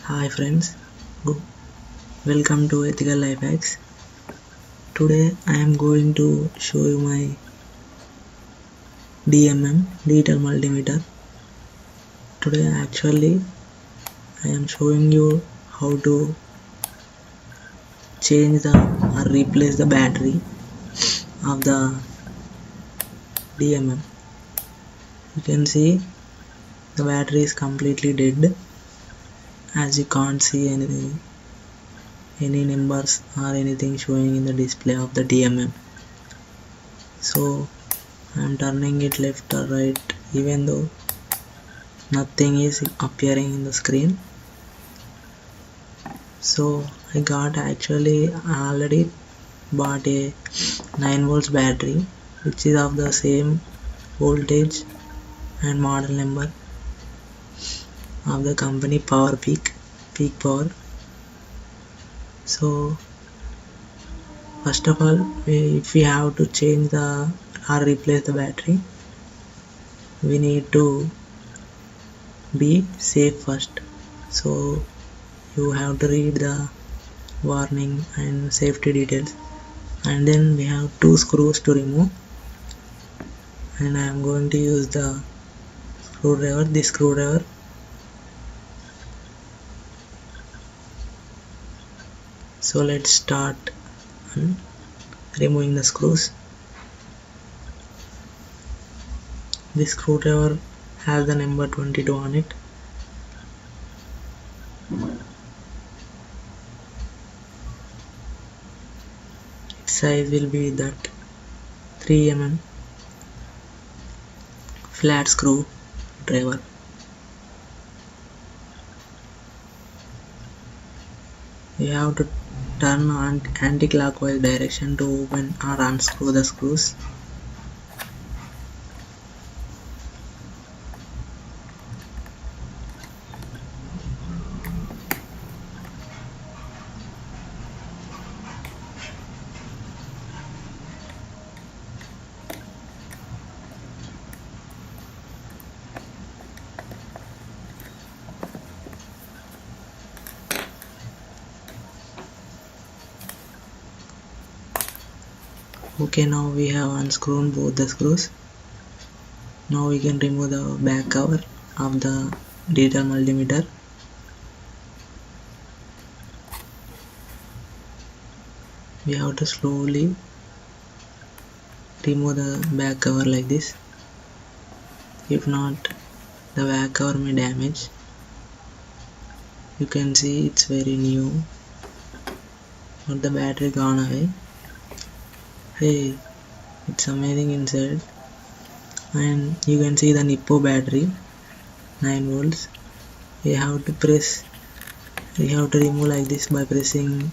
Hi friends, welcome to Ethical Life Hacks. Today I am going to show you my DMM digital multimeter. Today I am showing you how to change or replace the battery of the DMM. You can see the battery is completely dead, as you can't see any numbers or anything showing in the display of the DMM. So I am turning it left or right, even though nothing is appearing in the screen. So I already bought a 9 volts battery, which is of the same voltage and model number of the company peak power. So first of all, if we have to change or replace the battery, we need to be safe first. So you have to read the warning and safety details, and then we have 2 screws to remove, and I am going to use this screwdriver. So let's start removing the screws. This screwdriver has the number 22 on it. Its size will be that 3 mm flat screw driver. You have to turn on anti-clockwise direction to open or unscrew the screws. Okay, now we have unscrewed both the screws. Now we can remove the back cover of the digital multimeter. We have to slowly remove the back cover like this. If not, the back cover may damage. You can see it's very new, but the battery gone away. Hey, it's amazing inside. And you can see the Nippo battery, 9 volts. We have to remove like this by pressing.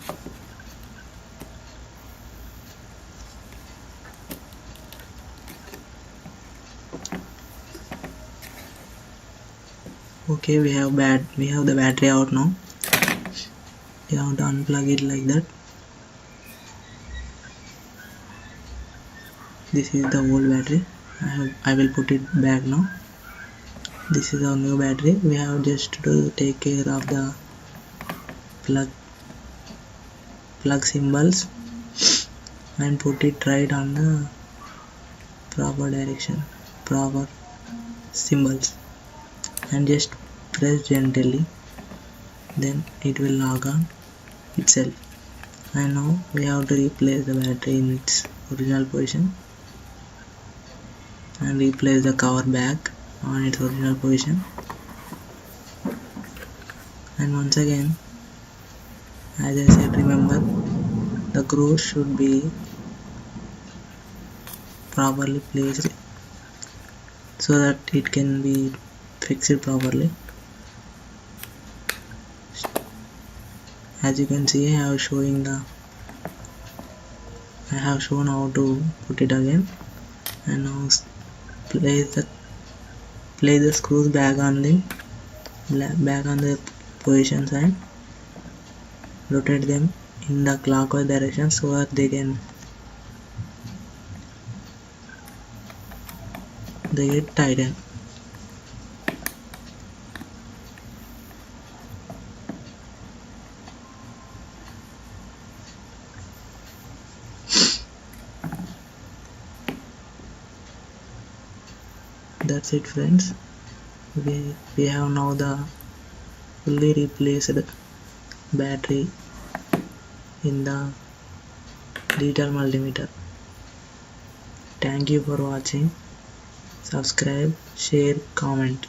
Okay, we have the battery out now. You have to unplug it like that. This is the old battery. I will put it back now. This is our new battery. We have just to take care of the plug symbols and put it right on the proper symbols, and just press gently, then it will log on itself. And now we have to replace the battery in its original position and replace the cover back on its original position. And once again, as I said, remember the screws should be properly placed so that it can be fixed properly. As you can see, I have shown how to put it again, and now place the screws back on the position side. Rotate them in the clockwise direction so that they get tightened. That's it, friends. We have now the fully replaced battery in the digital multimeter. Thank you for watching. Subscribe, share, comment.